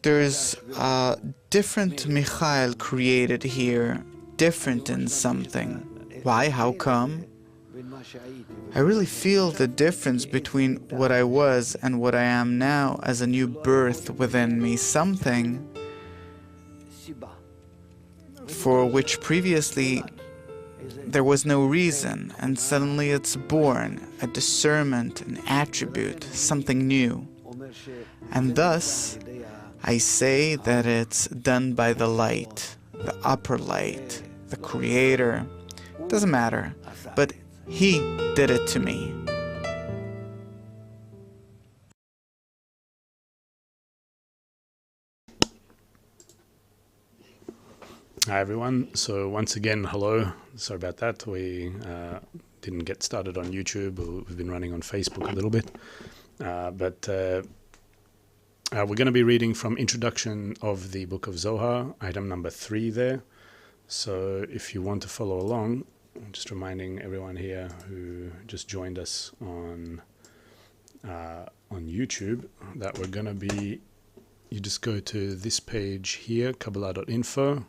There's a different Michael created here, different in something. Why? How come? I really feel the difference between what I was and what I am now as a new birth within me, something for which previously there was no reason, and suddenly it's born, a discernment, an attribute, something new. And thus, I say that it's done by the light, the upper light, the Creator. Doesn't matter, but He did it to me. Hi everyone, so once again, hello. Sorry about that, we didn't get started on YouTube. We've been running on Facebook a little bit, but we're going to be reading from Introduction of the Book of Zohar, item number 3 there. So if you want to follow along, I'm just reminding everyone here who just joined us on YouTube that we're going to be, you just go to this page here, Kabbalah.info,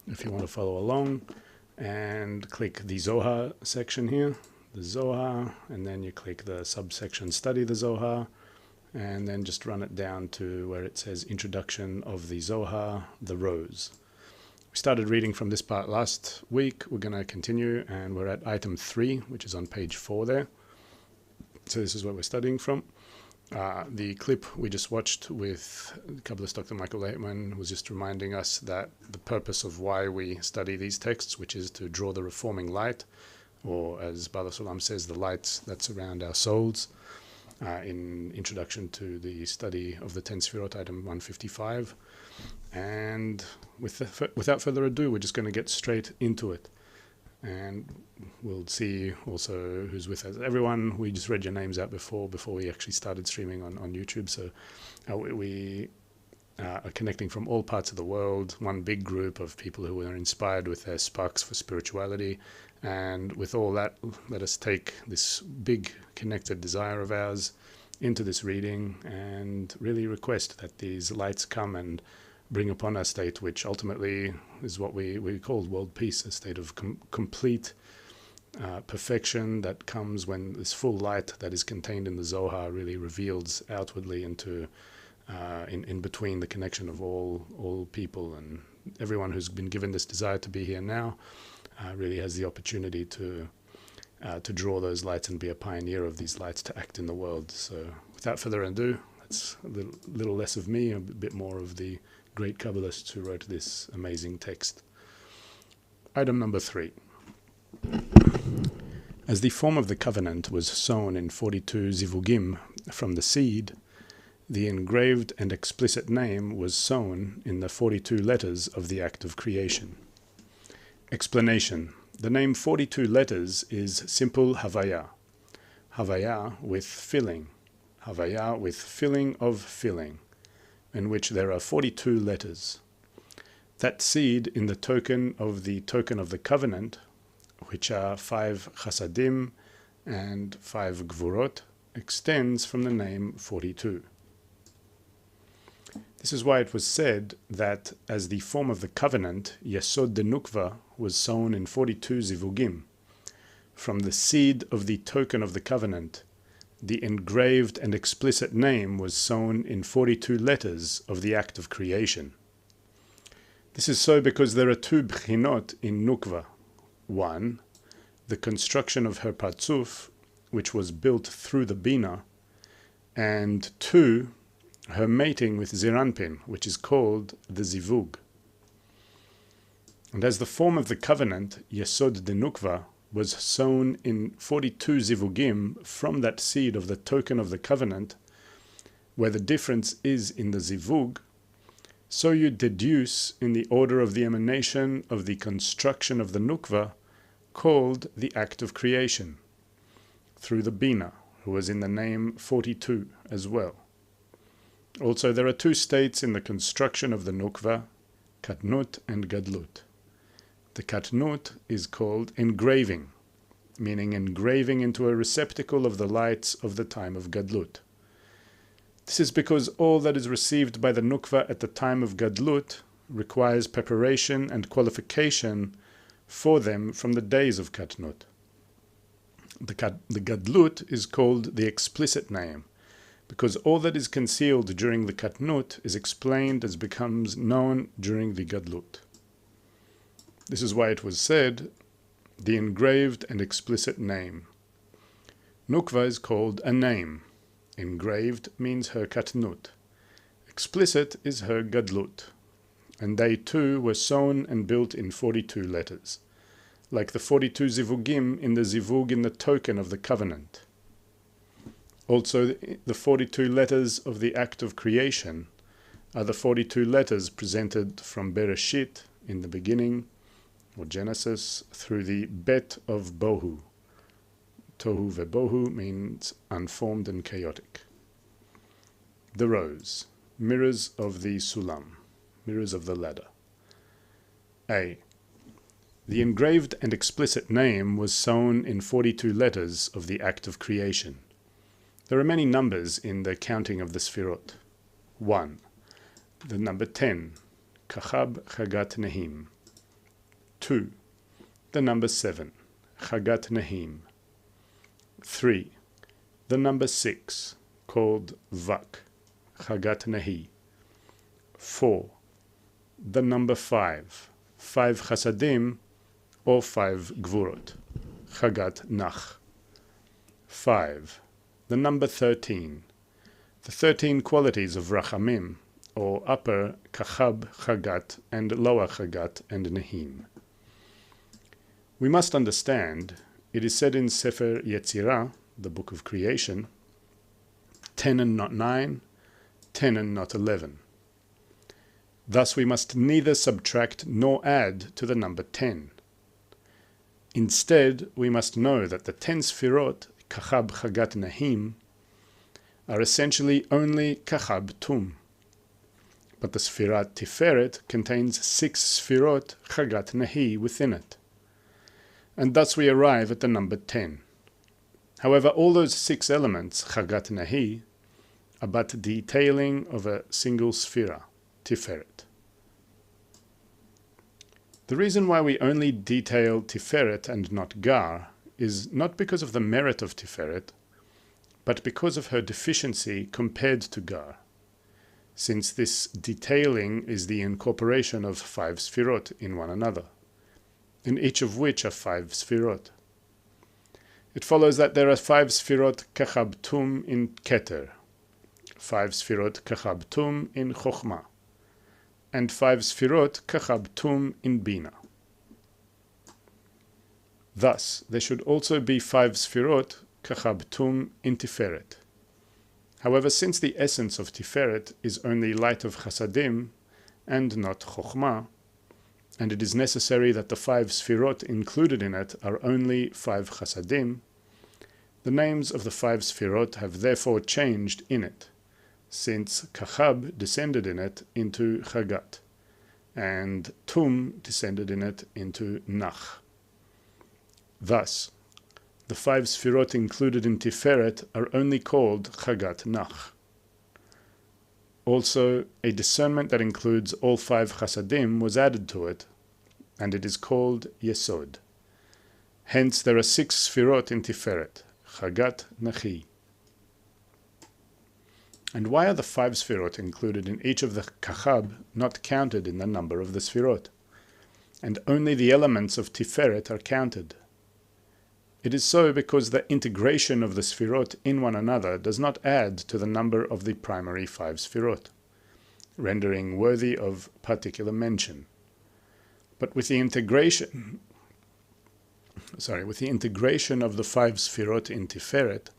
if you want to follow along, and click the Zohar section here, the Zohar, and then you click the subsection Study the Zohar, and then just run it down to where it says Introduction of the Zohar, the Rose. We started reading from this part last week. We're going to continue, and we're at item 3, which is on page 4 there. So this is what we're studying from. The clip we just watched with Kabbalist Dr. Laitman was just reminding us that the purpose of why we study these texts, which is to draw the reforming light, or as Bala Sulam says, the lights that surround our souls, in Introduction to the Study of the 10 Sfirot, item 155. And without further ado, we're just going to get straight into it. And we'll see also who's with us. Everyone, we just read your names out before we actually started streaming on YouTube. So we are connecting from all parts of the world, one big group of people who are inspired with their sparks for spirituality. And with all that, let us take this big connected desire of ours into this reading and really request that these lights come and bring upon a state which ultimately is what we call world peace, a state of complete perfection that comes when this full light that is contained in the Zohar really reveals outwardly into in between the connection of all people, and everyone who's been given this desire to be here now really has the opportunity to draw those lights and be a pioneer of these lights to act in the world. So without further ado, that's a little less of me, a bit more of the great Kabbalists who wrote this amazing text. Item number 3. As the form of the covenant was sown in 42 zivugim from the seed, the engraved and explicit name was sown in the 42 letters of the act of creation. Explanation. The name 42 letters is simple Havaya. Havaya with filling. Havaya with filling of filling, in which there are 42 letters. That seed in the token of the covenant, which are 5 chasadim and 5 gvurot, extends from the name 42. This is why it was said that as the form of the covenant, Yesod de Nukva was sown in 42 zivugim. From the seed of the token of the covenant, the engraved and explicit name was sown in 42 letters of the act of creation. This is so because there are 2 bchinot in Nukva. 1, the construction of her parzuf, which was built through the bina, and 2, her mating with Ziranpin, which is called the zivug. And as the form of the covenant, Yesod de Nukva, was sown in 42 zivugim from that seed of the token of the covenant, where the difference is in the zivug, so you deduce in the order of the emanation of the construction of the nukva, called the act of creation, through the bina, who was in the name 42 as well. Also, there are 2 states in the construction of the nukva, katnut and gadlut. The katnut is called engraving, meaning engraving into a receptacle of the lights of the time of gadlut. This is because all that is received by the Nukva at the time of Gadlut requires preparation and qualification for them from the days of Katnut. The Gadlut is called the explicit name, because all that is concealed during the Katnut is explained as becomes known during the Gadlut. This is why it was said, the engraved and explicit name. Nukva is called a name. Engraved means her Katnut. Explicit is her Gadlut. And they too were sewn and built in 42 letters, like the 42 zivugim in the zivug in the token of the covenant. Also, the 42 letters of the act of creation are the 42 letters presented from Bereshit, in the beginning, or Genesis, through the Bet of Bohu. Tohu vebohu means unformed and chaotic. The rows, mirrors of the sulam, mirrors of the ladder. A. The engraved and explicit name was sewn in 42 letters of the act of creation. There are many numbers in the counting of the Sfirot. 1. The number 10, Kachab Chagat Nehim. 2. The number 7, Chagat Nehim. 3. The number 6, called Vak, Chagat Nehi. 4. The number 5, 5 Chasadim, or 5 Gvurot, Chagat Nach. 5. The number 13, the 13 qualities of Rachamim, or upper Kachab Chagat and lower Chagat and Nehim. We must understand, it is said in Sefer Yetzirah, the Book of Creation, 10 and not 9, 10 and not 11. Thus we must neither subtract nor add to the number 10. Instead, we must know that the 10 Sfirot, Kachab Chagat Nehim, are essentially only Kachab Tum. But the Sfirat Tiferet contains 6 Sfirot Chagat Nehi within it. And thus we arrive at the number 10. However, all those 6 elements, Chagat Nehi, are but detailing of a single Sfira, Tiferet. The reason why we only detail Tiferet and not Gar is not because of the merit of Tiferet, but because of her deficiency compared to Gar, since this detailing is the incorporation of 5 Sfirot in one another, in each of which are 5 Sfirot. It follows that there are 5 Sfirot Kachab Tum in Keter, 5 Sfirot Kachab Tum in Chochmah, and 5 Sfirot Kachab Tum in Bina. Thus, there should also be 5 Sfirot Kachab Tum in Tiferet. However, since the essence of Tiferet is only light of Chasadim and not Chochmah, and it is necessary that the 5 Sfirot included in it are only 5 Chasadim, the names of the 5 Sfirot have therefore changed in it, since Kachab descended in it into Chagat, and Tum descended in it into Nach. Thus, the 5 Sfirot included in Tiferet are only called Chagat Nach. Also, a discernment that includes all 5 Chasadim was added to it, and it is called Yesod. Hence, there are 6 Sfirot in Tiferet, Chagat Nachi. And why are the 5 Sfirot included in each of the Kachab not counted in the number of the Sfirot, and only the elements of Tiferet are counted? It is so because the integration of the Sfirot in one another does not add to the number of the primary 5 Sfirot, rendering worthy of particular mention. But with the integration of the 5 Sfirot in Tiferet,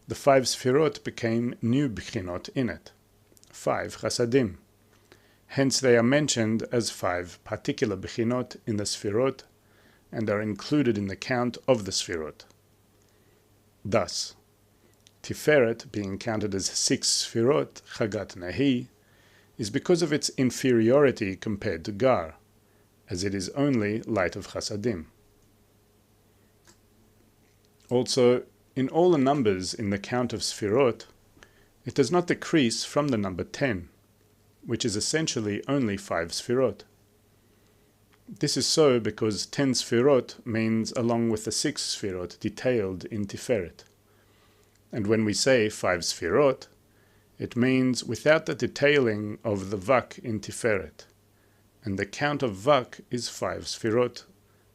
the 5 Sfirot became new Bchinot in it, 5 Chasadim. Hence they are mentioned as 5 particular Bchinot in the Sfirot, and are included in the count of the Sfirot. Thus, Tiferet, being counted as 6 Sfirot, Chagat Nahi, is because of its inferiority compared to Gar, as it is only light of Chasadim. Also, in all the numbers in the count of Sfirot, it does not decrease from the number 10, which is essentially only 5 Sfirot. This is so because 10 Sfirot means along with the 6 Sfirot detailed in Tiferet. And when we say 5 Sfirot, it means without the detailing of the Vak in Tiferet. And the count of Vak is 5 Sfirot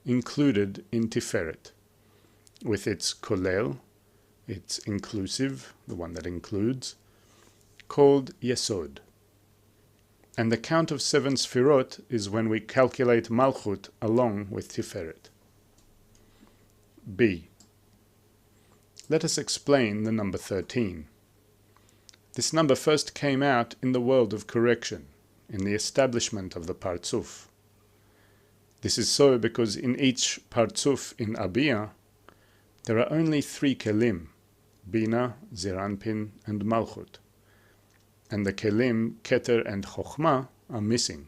included in Tiferet, with its Kolel, its inclusive, the one that includes, called Yesod. And the count of 7 Sfirot is when we calculate Malchut along with Tiferet. B. Let us explain the number 13. This number first came out in the world of correction, in the establishment of the Partzuf. This is so because in each Partzuf in Abiyah, there are only 3 Kelim, Bina, Ziranpin, and Malchut. And the Kelim, Keter and Chokhmah, are missing.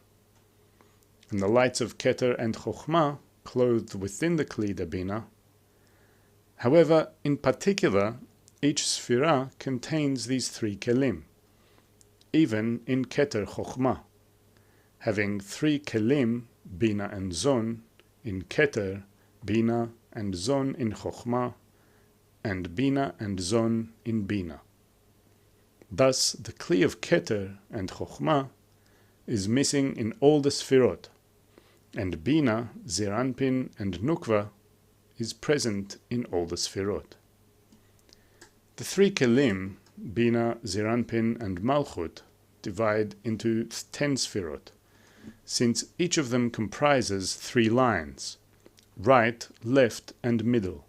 And the lights of Keter and Chokhmah, clothed within the Kli de Bina. However, in particular, each Sphira contains these 3 Kelim, even in Keter Chokhmah, having 3 Kelim, Bina and Zon, in Keter, Bina and Zon in Chokhmah, and Bina and Zon in Bina. Thus, the Kli of Keter and Chokhmah is missing in all the Sfirot, and Bina, Ziranpin, and Nukva is present in all the Sfirot. The 3 Kelim, Bina, Ziranpin, and Malchut, divide into 10 Sfirot, since each of them comprises 3 lines, right, left, and middle.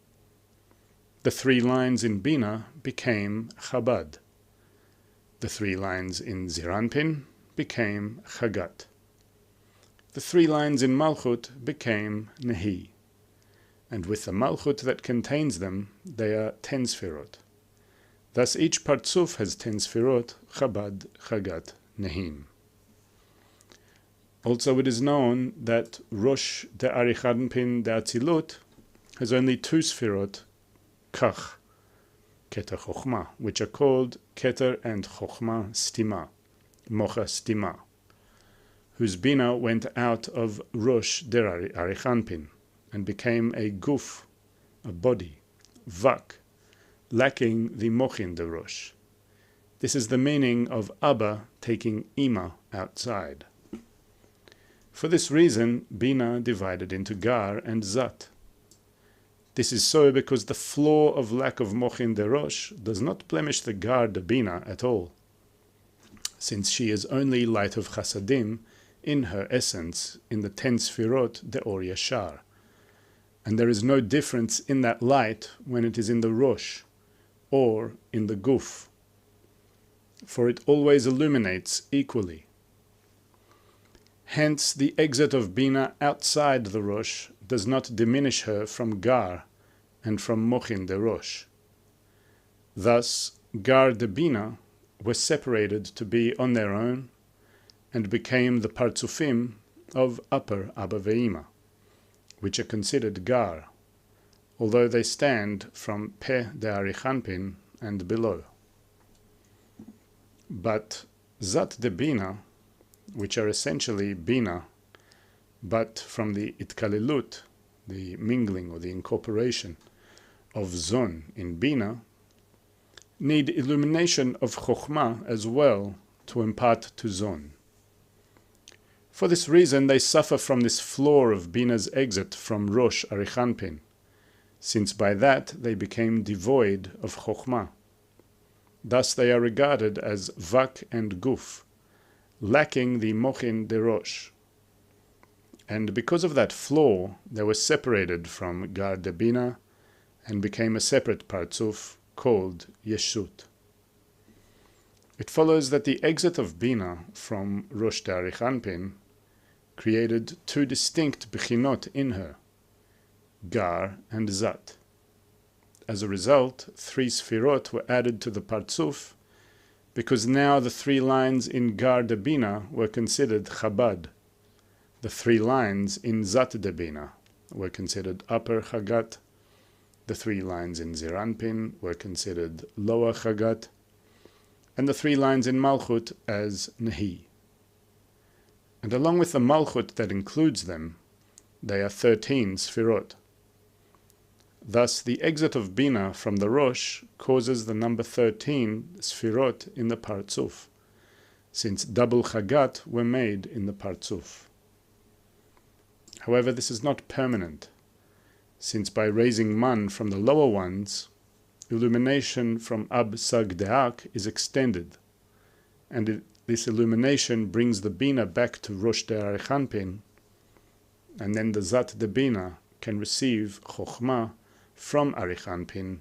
The 3 lines in Bina became Chabad. The 3 lines in Ziranpin became Chagat. The 3 lines in Malchut became Nehi. And with the Malchut that contains them, they are 10 Sfirot. Thus each Partzuf has 10 Sfirot, Chabad, Chagat, Nehim. Also it is known that Rosh de Arichanpin de Atzilut has only 2 Sfirot, Kach, Keter Chokhmah, which are called Keter and Chokhmah Stima, Mocha Stima, whose Bina went out of Rosh der Arichanpin and became a Guf, a body, Vak, lacking the Mochin de Rosh. This is the meaning of Abba taking Ima outside. For this reason, Bina divided into Gar and Zat. This is so because the flaw of lack of Mochin de Rosh does not blemish the Gar de Bina at all, since she is only light of Chasadim in her essence in the 10 Sfirot de Or Yashar, and there is no difference in that light when it is in the Rosh or in the Guf, for it always illuminates equally. Hence, the exit of Bina outside the Rosh does not diminish her from Gar and from Mochin de Rosh. Thus, Gar de Bina were separated to be on their own and became the Partzufim of upper Abba Ve'ima, which are considered Gar, although they stand from Peh de Arichanpin and below. But Zat de Bina, which are essentially Bina, but from the Itkalilut, the mingling or the incorporation of Zon in Bina, need illumination of Chokhmah as well to impart to Zon. For this reason they suffer from this flaw of Bina's exit from Rosh Arichanpin, since by that they became devoid of Chokhmah. Thus they are regarded as Vak and Guf, lacking the Mochin de Rosh. And because of that flaw, they were separated from Gar de Bina and became a separate Partzuf called Yeshut. It follows that the exit of Bina from Rosh de Arichanpin created 2 distinct Bechinot in her, Gar and Zat. As a result, 3 Sfirot were added to the Partzuf, because now the 3 lines in Gar de Bina were considered Chabad. The 3 lines in Zat de Bina were considered upper Chagat. The 3 lines in Ziranpin were considered lower Chagat. and the 3 lines in Malchut as Nehi. And along with the Malchut that includes them, they are 13 Sfirot. Thus, the exit of Bina from the Rosh causes the number 13 Sfirot in the Partzuf, since double Chagat were made in the Partzuf. However, this is not permanent, since by raising Man from the lower ones, illumination from Ab Sag Deak is extended, and this illumination brings the Bina back to Rosh De'arichanpin, and then the Zat de Bina can receive Chokhmah from Arichanpin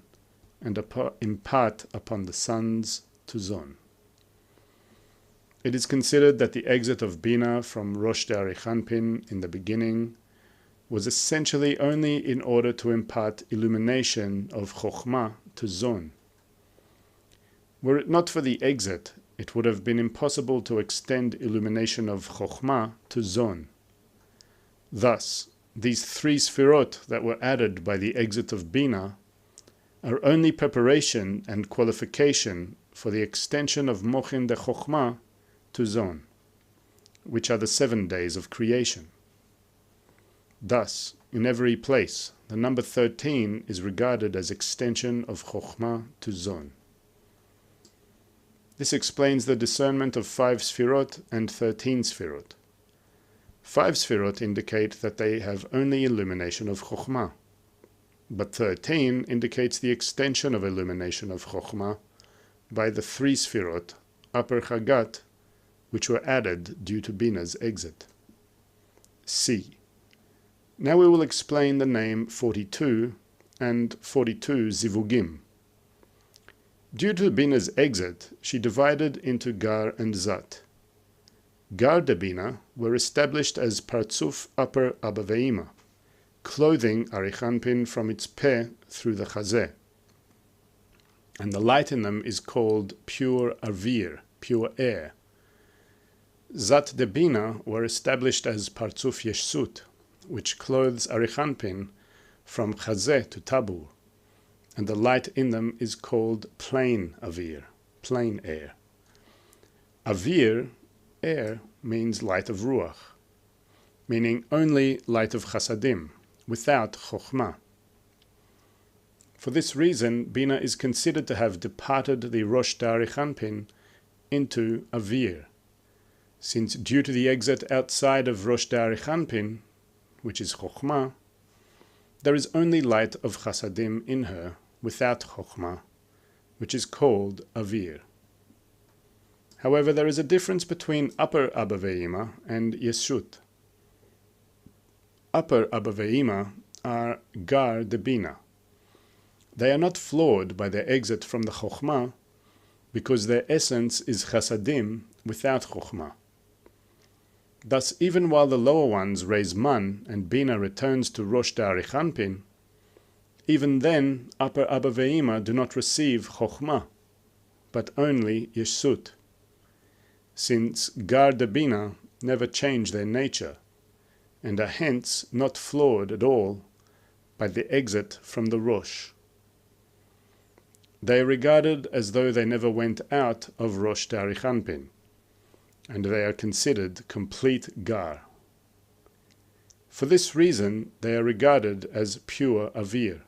and impart upon the sons to Zon. It is considered that the exit of Bina from Rosh De'arichanpin in the beginning was essentially only in order to impart illumination of Chokhmah to Zon. Were it not for the exit, it would have been impossible to extend illumination of Chokhmah to Zon. Thus, these 3 Sfirot that were added by the exit of Bina are only preparation and qualification for the extension of Mochin de Chokhmah to Zon, which are the 7 days of creation. Thus, in every place, the number 13 is regarded as extension of Chokhmah to Zon. This explains the discernment of 5 Sfirot and 13 Sfirot. 5 Sfirot indicate that they have only illumination of Chokhmah, but 13 indicates the extension of illumination of Chokhmah by the 3 Sfirot, upper Chagat, which were added due to Bina's exit. C. Now we will explain the name 42 and 42 Zivugim. Due to Bina's exit, she divided into Gar and Zat. Gar de Bina were established as Partzuf upper Abba Ve'ima, clothing Arichanpin from its peh through the Chazeh, and the light in them is called pure Avir, pure air. Zat de Bina were established as Partzuf Yeshsut, which clothes Arichanpin from Chazeh to Tabur, and the light in them is called plain Avir, plain air. Avir, air, means light of Ruach, meaning only light of Chasadim, without Chokhmah. For this reason, Bina is considered to have departed the Rosh De'arichanpin into Avir, since due to the exit outside of Rosh De'arichanpin, which is Chokhmah, there is only light of Chasadim in her without Chokhmah, which is called Avir. However, there is a difference between upper Abba Ve'ima and Yeshut. Upper Abba Ve'ima are Gar de Bina. They are not flawed by their exit from the Chokhmah because their essence is Chasadim without Chokhmah. Thus, even while the lower ones raise Man and Bina returns to Rosh De'arichanpin, even then upper Abba Ve'ima do not receive Chokhmah, but only Yeshut, since Gar de Bina never change their nature, and are hence not flawed at all by the exit from the Rosh. They are regarded as though they never went out of Rosh De'arichanpin, and they are considered complete Gar. For this reason, they are regarded as pure Avir.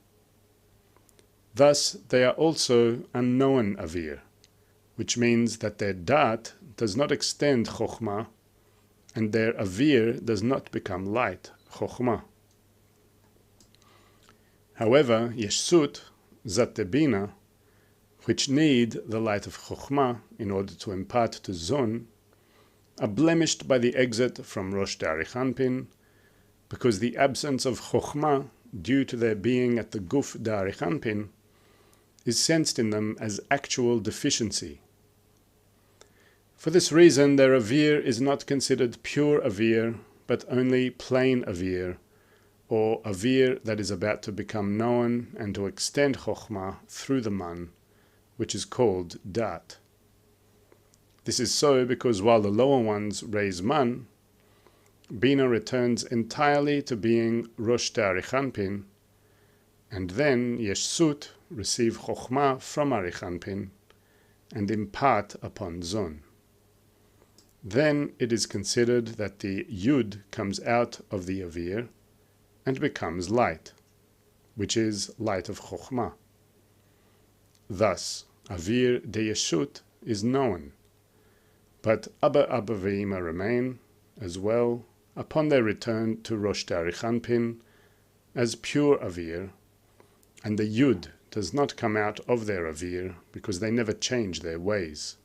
Thus, they are also unknown Avir, which means that their Da'at does not extend Chokhmah, and their Avir does not become light, Chokhmah. However, Yeshut, Zat de Bina, which need the light of Chokhmah in order to impart to Zon, are blemished by the exit from Rosh De'arichanpin, because the absence of Chokhmah, due to their being at the Guf De'arichanpin, is sensed in them as actual deficiency. For this reason, their Avir is not considered pure Avir, but only plain Avir, or Avir that is about to become known and to extend Chokhmah through the Man, which is called Dat. This is so because while the lower ones raise Man, Bina returns entirely to being Rosh De'arichanpin, and then Yeshut receive Chokhmah from Arichanpin, and impart upon Zon. Then it is considered that the Yud comes out of the Avir and becomes light, which is light of Chokhmah. Thus, Avir de Yeshut is known, but Abba Ve'ima remain, as well, upon their return to Rosh Darichanpin, as pure Avir, and the Yud does not come out of their Avir because they never change their ways.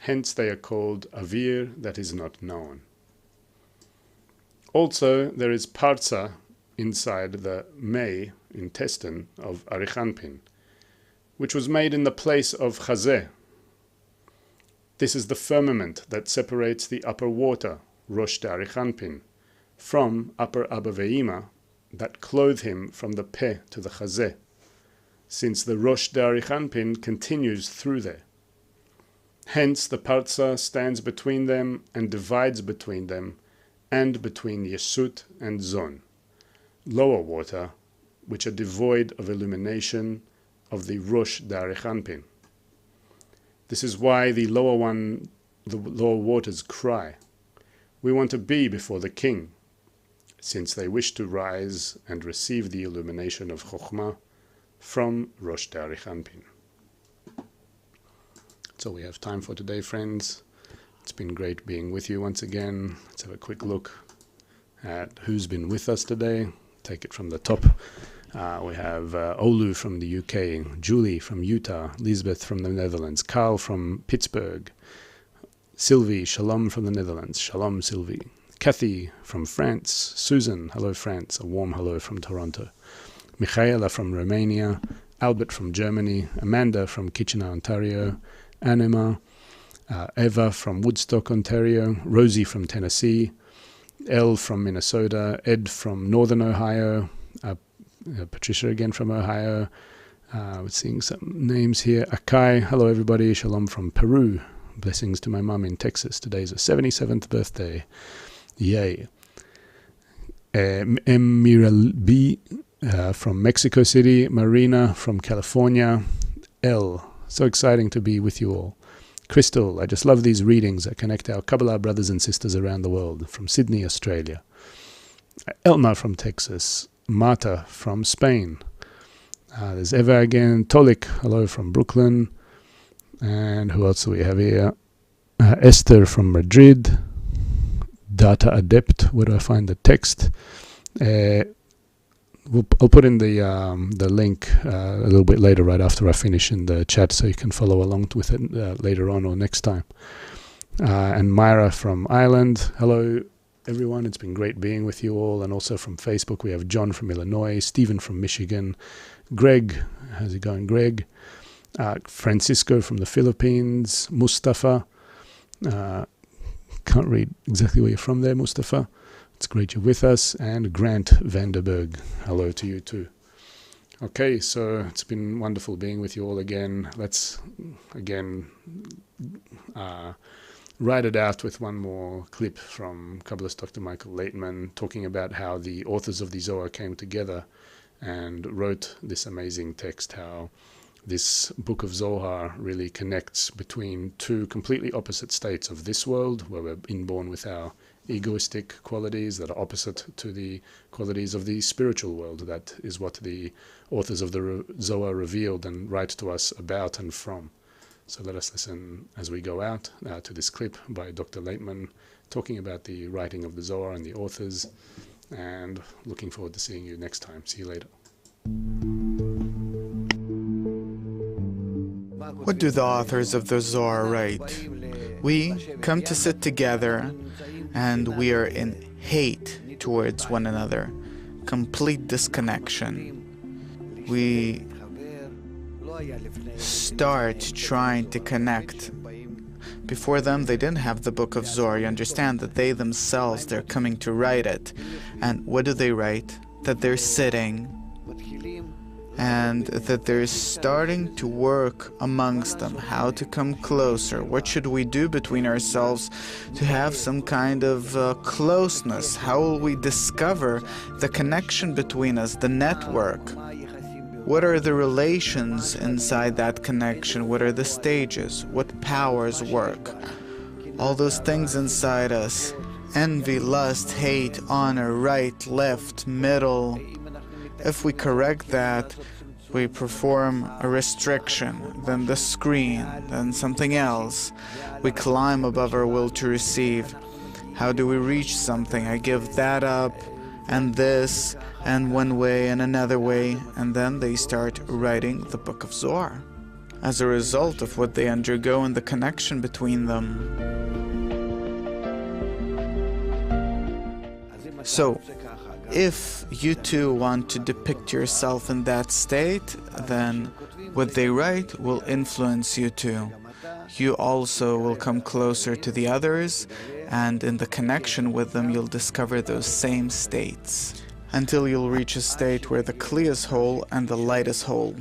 Hence they are called Avir that is not known. Also, there is Parza inside the Mei, intestine, of Arichanpin, which was made in the place of Chazeh. This is the firmament that separates the upper water, Rosh Darichanpin, from upper Abba Ve'ima, that clothe him from the Peh to the Chazeh, since the Rosh Darichanpin continues through there. Hence the Parza stands between them and divides between them and between Yeshut and Zon, lower water, which are devoid of illumination of the Rosh Darichanpin. This is why the lower waters cry, "We want to be before the king," since they wish to rise and receive the illumination of Chokhmah from Rosh Darichanpin. That's all we have time for today, friends. It's been great being with you once again. Let's have a quick look at who's been with us today. Take it from the top. We have Olu from the UK, Julie from Utah, Lisbeth from the Netherlands, Carl from Pittsburgh, Sylvie, Shalom from the Netherlands, Shalom Sylvie, Kathy from France, Susan, hello France, a warm hello from Toronto, Michaela from Romania, Albert from Germany, Amanda from Kitchener, Ontario, Anima, Eva from Woodstock, Ontario, Rosie from Tennessee, Elle from Minnesota, Ed from Northern Ohio, Patricia again from Ohio. We're seeing some names here. Akai, hello everybody. Shalom from Peru. Blessings to my mum in Texas. Today's her 77th birthday. Yay. Emiral B from Mexico City. Marina from California. L. So exciting to be with you all. Crystal, I just love these readings that connect our Kabbalah brothers and sisters around the world. From Sydney, Australia. Elma from Texas. Marta from Spain. There's Eva again. Tolik, hello from Brooklyn. And who else do we have here? Esther from Madrid. Data Adept, where do I find the text? I'll put in the link a little bit later, right after I finish in the chat, so you can follow along with it later on or next time. And Myra from Ireland. Hello everyone, it's been great being with you all. And also from Facebook we have John from Illinois, Stephen from Michigan, Greg, how's it going Greg? Francisco from the Philippines, Mustafa, can't read exactly where you're from there, Mustafa. It's great you're with us. And Grant Vanderberg, hello to you too. Okay, so it's been wonderful being with you all again. Let's again write it out with one more clip from Kabbalist Dr. Michael Laitman, talking about how the authors of the Zohar came together and wrote this amazing text, how this Book of Zohar really connects between two completely opposite states of this world, where we're inborn with our egoistic qualities that are opposite to the qualities of the spiritual world. That is what the authors of the Zohar revealed and write to us about and from. So let us listen as we go out to this clip by Dr. Laitman, talking about the writing of the Zohar and the authors, and looking forward to seeing you next time. See you later. What do the authors of the Zohar write? We come to sit together and we are in hate towards one another, complete disconnection. We start trying to connect. Before them, they didn't have the Book of Zohar. You understand that they themselves, they're coming to write it. And what do they write? That they're sitting and that they're starting to work amongst them, how to come closer. What should we do between ourselves to have some kind of closeness? How will we discover the connection between us, the network? What are the relations inside that connection? What are the stages? What powers work? All those things inside us: envy, lust, hate, honor, right, left, middle. If we correct that, we perform a restriction, then the screen, then something else. We climb above our will to receive. How do we reach something? I give that up, and this, and one way, and another way, and then they start writing the Book of Zohar, as a result of what they undergo in the connection between them. So, if you too want to depict yourself in that state, then what they write will influence you too. You also will come closer to the others, and in the connection with them you'll discover those same states, until you'll reach a state where the Kli is whole and the light is whole.